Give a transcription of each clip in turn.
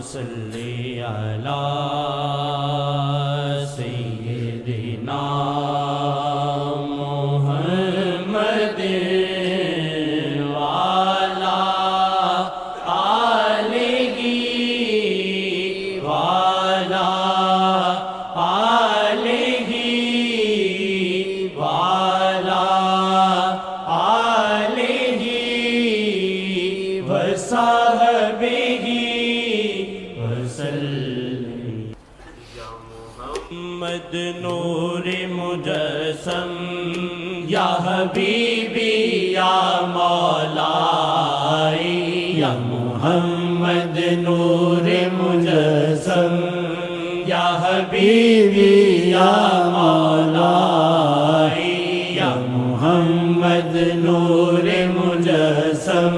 صلی علی سیدنا محمد والا آلہ والا آلہ والا آلہ وصحبہ وسلم یا محمد نور مجسم یا حبیبی یا مولائی یا محمد نور مجسم یا حبیبی یا مولائی یا محمد نور مجسم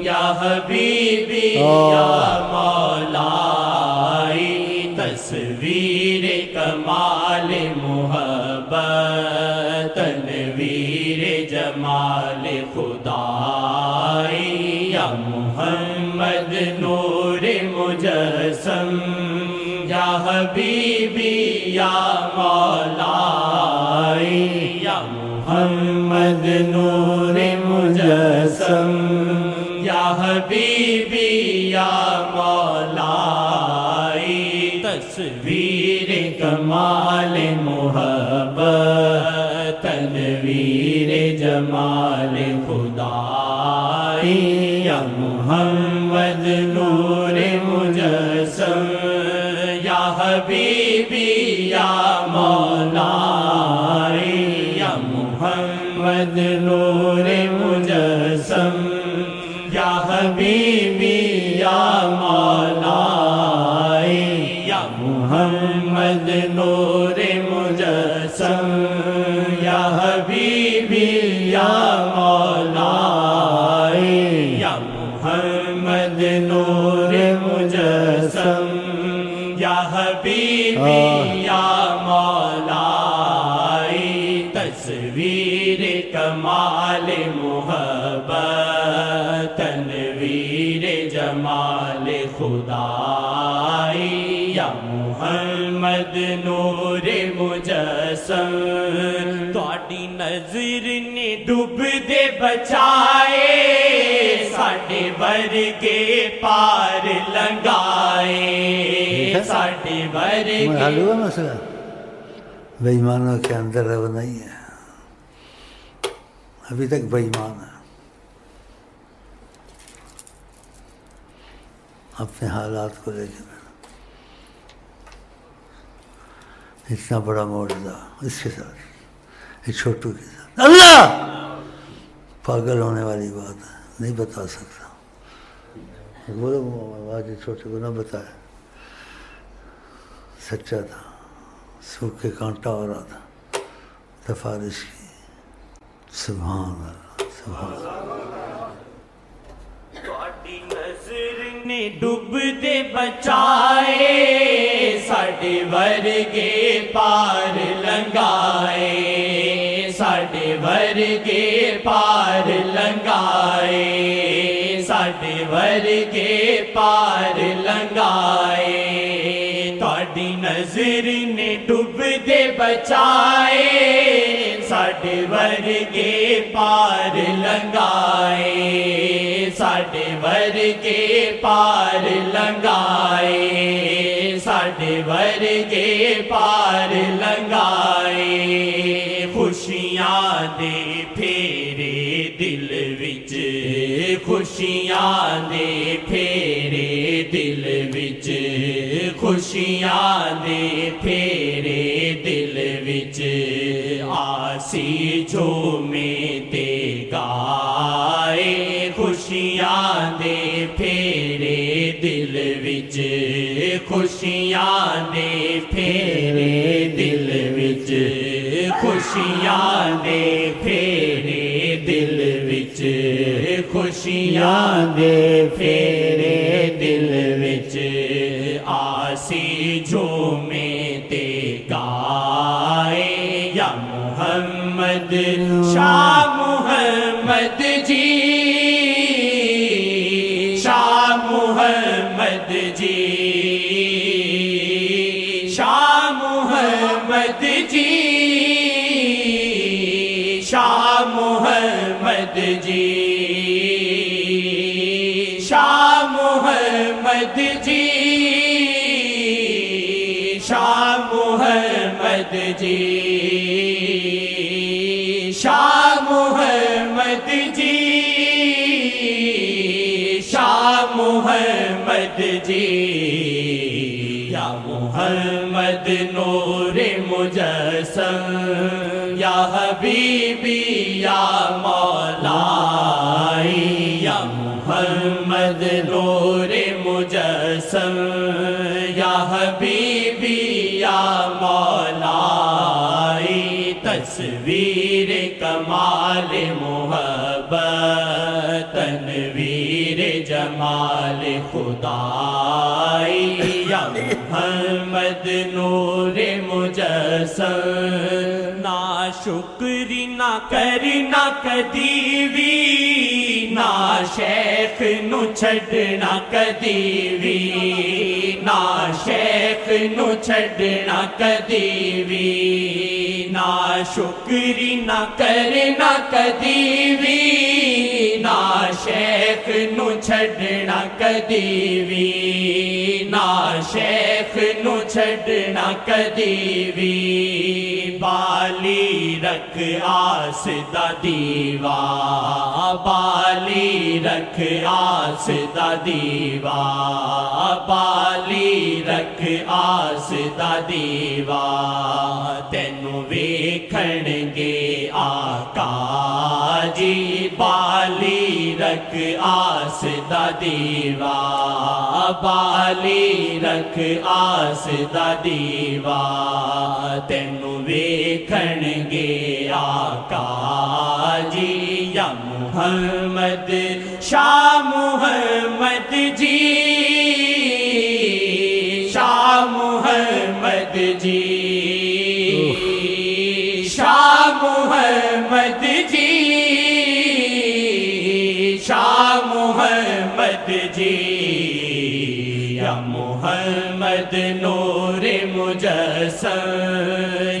یا حبیبی یا مولائی تصویر کمال محبت تنویر جمال خدائی یا محمد نور مجسم یا حبیبی یا مولائی یا محمد نور مجسم یا حبیبی یا مولائی تصویر کمال محبت تنویر جمال خدائی یا محمد نور مجسم یا حبیبی یا مولائی یا محمد نور مجسم یا حبیبی یا مولائی یا محمد نور مجسم یا حبیبی یا مولائی یا محمد نور مجسم یا حبیبی یا مولائی تصویر کمال محبت تنویر جمال خدائی یا محمد نور مجسم تواڈی نظر نے ڈوب دے بچائے ساڈے ورگے پار لنگائے ساڈے ورگے ہوا مسئلہ بے ایمانوں کے اندر وہ نہیں ہے ابھی تک بے ایمان ہے اپنے حالات کو لے کے اتنا بڑا معجزہ اس کے ساتھ ایک چھوٹو کے ساتھ اللہ پاگل ہونے والی بات ہے نہیں بتا سکتا بولو آج چھوٹے کو نہ بتایا سچا تھا سوکھ کے کانٹا ہو رہا تھا تفارش کی سبحان اللہ سبحان اللہ تواڈی نظر نے ڈوب دے بچائے ساڈے ورگے پار لنگائے ساڈے ورگے پار لنگائے ساڈے ورگے پار لنگائے تواڈی نظر نے ڈوب دے بچائے ساڈے ورگے پار لنگائے ساڈے ورگے پار لنگائے ساڈے ورگے پار لنگائے خوشیاں دے پھیرے دل وچ خوشیاں دے پھیرے دل وچ خوشیاں دے پھیرے دل وچ آسی جھومے تے گائے خوشیاں دے پھیرے دل وچ خوشیاں دے پھیرے دل وچ خوشیاں دے پھیرے دل وچ خوشیاں دے پھیرے دل وچ آسی جھومے تے گائے یا محمد شاہ محمد جی شاہ محمد جی شاہ محمد جی شاہ محمد جی شاہ محمد جی شاہ محمد جی شاہ محمد جی شاہ محمد جی یا محمد نور مجسم یا حبیبی یا مولائی یا محمد نور مجسم یا حبیبی یا مولائی تصویر کمال محبت تنویر جمال خدائی یا محمد نور مجسم نا شکری نہ کرنا کدی وی نا شیخ نو چھڈنا کدی وی نا شیخ نو چھڈنا کدی وی نا شکری نہ کرنا کدی وی نا شیخ نو چھڈنا کدی وی نا شیخ نو چھڈنا کدی وی بالی رکھ آس دا دیوا بالی رکھ آس دا دیوا بالی رکھ آس دا دیوا تینوں ویکھن گے آقا جی بالی رکھ آس دا دیوا بالی رکھ آس دا دیوا تینوں ویکھن گے آقا جی یا محمد شاہ محمد جی شاہ محمد جی شاہ محمد جی شاہ محمد جی یا محمد نور مجسم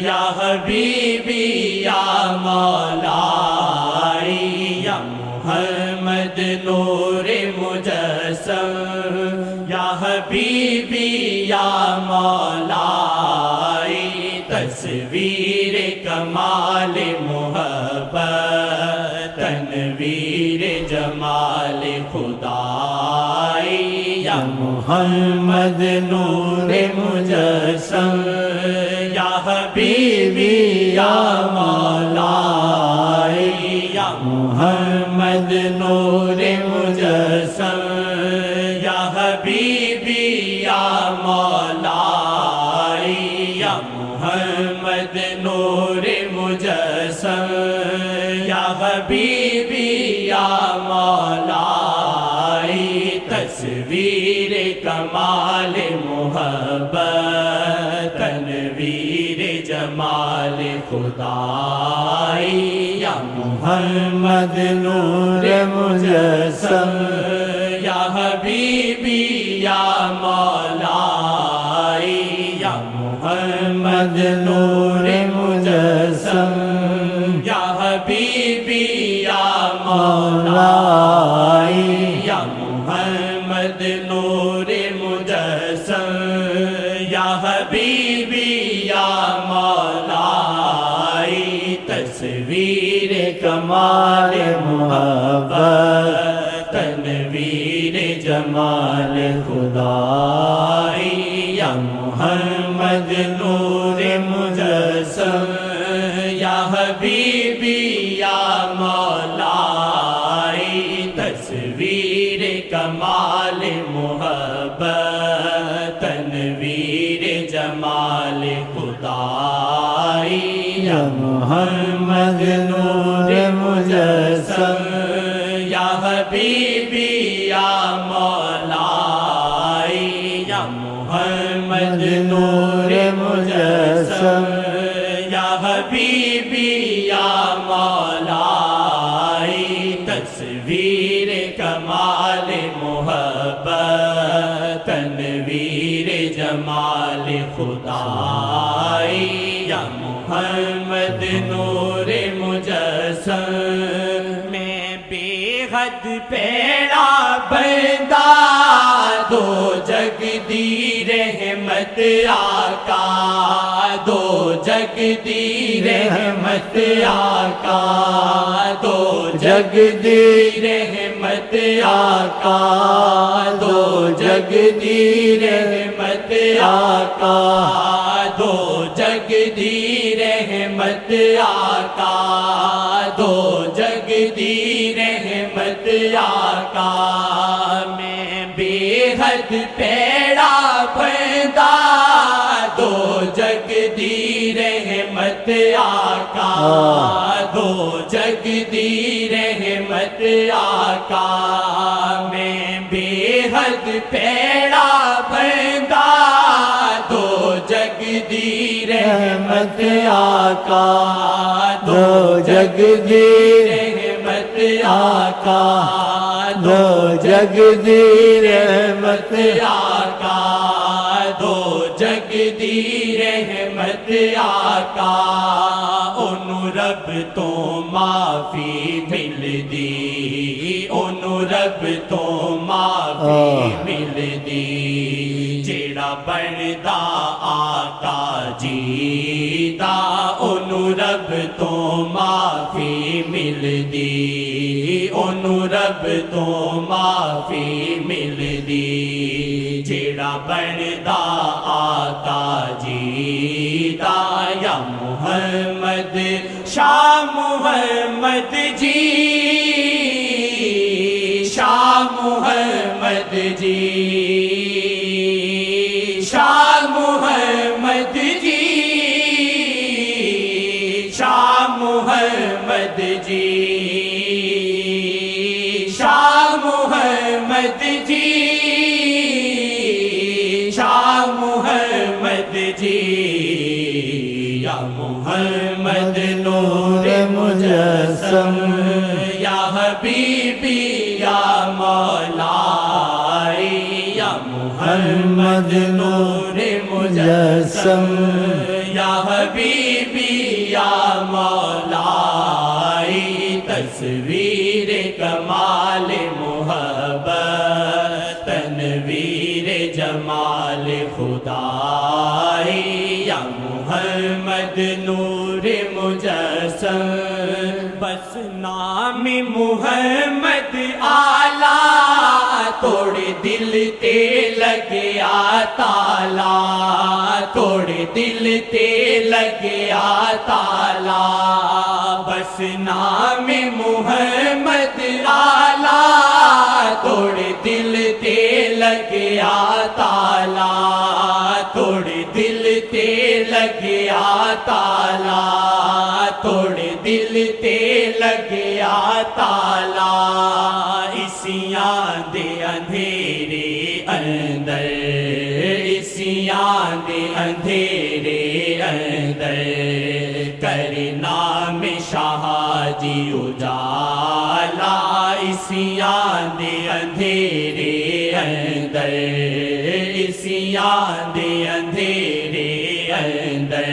یا حبیبی یا مولائی یا محمد نور مجسم یا حبیبی یا مولائی تصویر کمال محبت تنویر جمال خدائی یا محمد نور مجسم یا حبیبی یا مولائی یا محمد نور مجسم یا حبیبی یا مولائی یا محمد نور مجسم یا حبیبی یا مولائی تصویر کمال محبت تنویر جمال خدائی یا محمد نور مجسم یا حبیبی یا مولائی یا محمد نور مجسم یا حبیبی یا مولائی یا محمد نور مجسم یا حبیبی یا مولائی تصویر کمال محبت تنویر جمال خدائی یا محمد نور مجسم یا حبیبی یا مولائی تصویر کمال محبت تنویر جمال خدائی یا محمد نور مجسم یا حبیبی یا مولائی یا محمد نور مجسم یا حبیبی یا مولائی تصویر کمال محبت تنویر جمال خدائی یا محمد نور مجسم میں بے حد پیڑا بندہ دو جگ دی رحمت آقا دو جگ دی رحمت آقا دو جگ دی رحمت آقا دو جگ دی رحمت آقا دو جگ دی رحمت آقا دو جگ دی رحمت آقا میں بے حد پیڑا بندہ دو جگ دی رحمت آقا دو جگ دی رحمت آقا میں بے حد پیڑا بندہ دو جگ دی رحمت آقا دو جگ دی رحمت آقا دو جگ دی رحمت آقا دو جگ دی رحمت آقا انہوں رب تو معافی مل دی انہوں رب تو معافی مل دی جیڑا بندا آقا جی دا انہوں رب تو معافی مل دی انہوں رب تو معافی مل دی جیڑا بندا آقا جی دا یا محمد شاہ محمد جی شاہ محمد جی شاہ محمد جی شاہ محمد جی شاہ محمد جی شاہ محمد جی یا محمد نور مجسم یا حبیبی یا مولائی یا محمد نور مجسم یا حبیبی یا مولائی تصویر کمال محبت تنویر جمال خدائی یا محمد نور مجسم بس نام محمد آلہ توڑ دل تے لگیا تالا توڑ دل تے لگیا تالا بس نام محمد آلہ توڑ دل تے لگیا تالا توڑ دل تے لگیا تالا توڑ دل تے لگیا تالا اسیاں دے اندھیرے اندر اسیاں دے اندھیرے اندر کر نام شاہ جی اجالا اسیاں دے اندھیرے اندر اسیاں دے اندھیرے اندر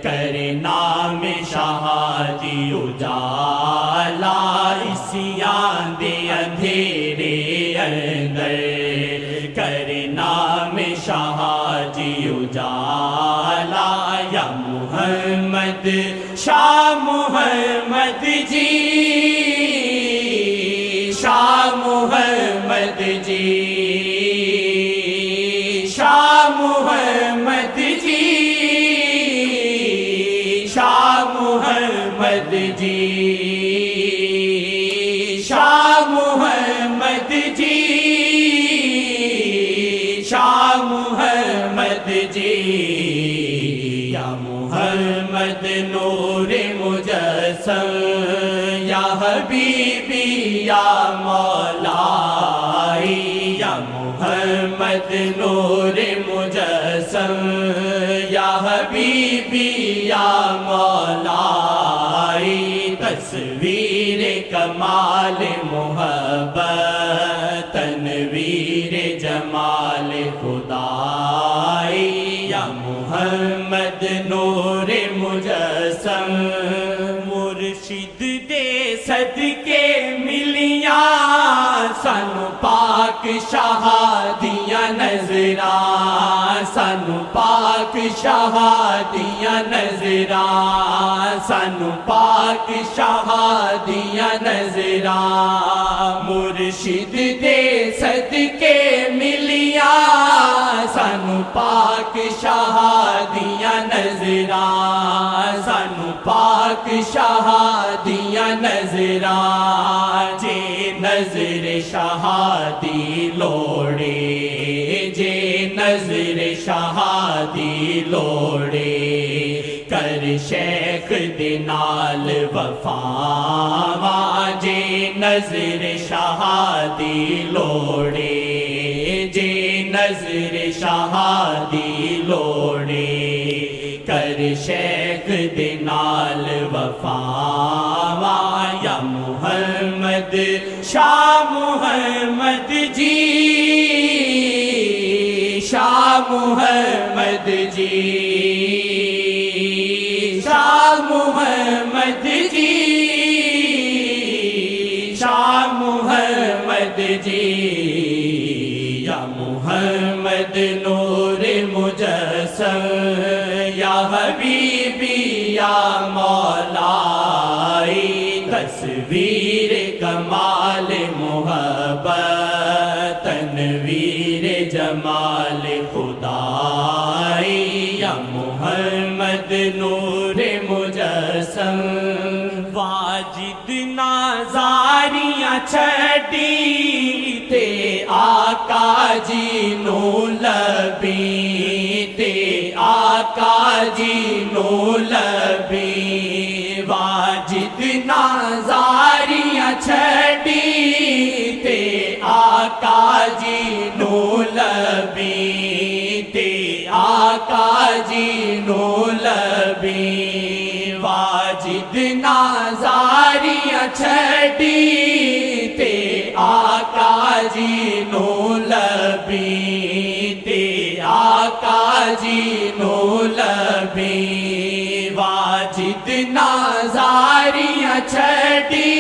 کر نام شاہ جی اجالا اسیاں دے اندھیرے اندر کر نام شاہ جی اجالا یا محمد شاہ محمد جی شاہ محمد جی شاہ محمد جی شاہ محمد جی شاہ محمد جی شاہ محمد جی یا محمد نور مجسم یا حبیبی یا مولائی یا محمد نور مجسم یا حبیبی یا مولائی تصویر کمال محبت محبت تنویر جمال خدائی یا محمد نور مجسم مرشد دے صدقے ملیاں سانو پاک شہادیاں نظراں سانو پاک شہادیاں نظراں سانو پاک شہادیاں نظراں مرشد دے صدقے ملیاں سانو پاک شہادیاں نظراں سانو پاک شہادیاں نظراں جے نظر شہادی لوڑے جے نظر شہادی لوڑے کر شیخ دے نال وفا جے نظر شہادی لوڑے جے نظر شہادی لوڑے کر شیخ دے نال وفا یا محمد شاہ محمد جی شاہ محمد جی شاہ محمد جی شاہ محمد جی یا محمد نور مجسم یا حبیبی یا مولائی تصویر کمال محبت تنویر جمال خدائی یا محمد نور مجسم واجد نازاریاں چھٹی تے آقا جی نو لبی تے آقا جی نو لبی واجد نازاریاں چھٹی تے آقا جی نو لبی تے آقا جی نو لبی واجد نازاریاں چھٹی تے آقا جی نو لبی تے آقا جی نو لبی واجد نازاریاں چھٹی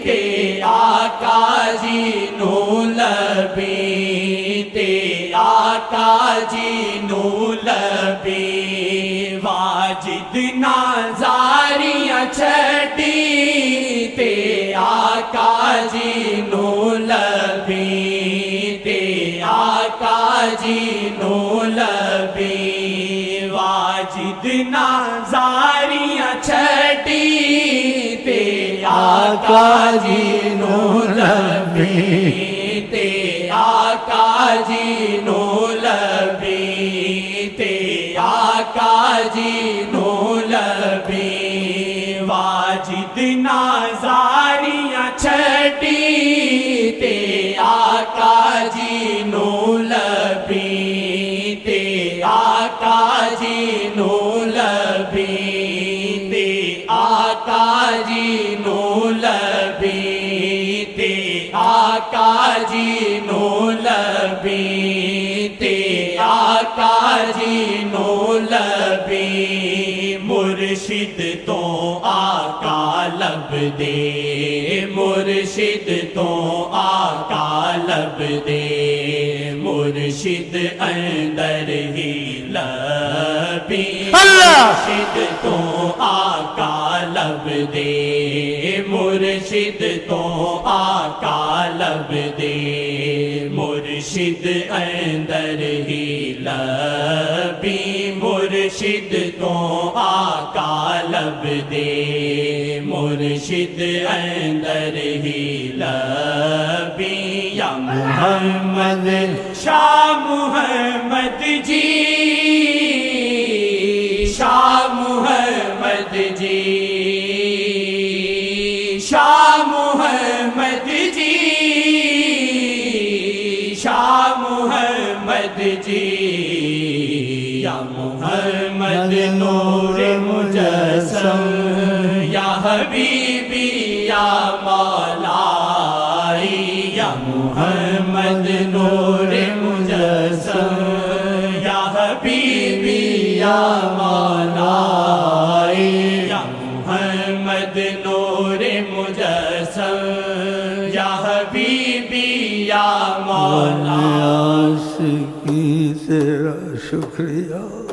تے آقا جی نو لبی تے آقا جی نو لبی واجد نازاریاں چھٹی تے آقا جی نو لبی تے آقا جی نو لبی واجد نازاریاں چھٹی تے آقا جی نو لبی تے آقا جی نو لبی تے آقا جی نو لبی واجد نازاریاں چھٹی تے آقا جی نو لبی تے آقا جی نو لبی تے آقا جی نو لبی تے آقا جی نو لبی تے آقا جی نو لبی مرشد تو آقا لب دے مرشد تو آقا لب دے مرشد اندر ہی لبی مرشد تو آقا لب دے مرشد تو آقا لب دے مرشد اندر ہی لبی مرشد تو آقا لب دے مرشد اندر ہی لبی یا محمد شاہ محمد جی شاہ محمد جی شاہ محمد جی شاہ محمد جی یا محمد نور مجسم یا حبیبی یا مولائی محمد نور مجسم یا حبیبی یا مولائی یا محمد نور مجسم یا حبیبی یا مولائی عاشقی تیرا شکریہ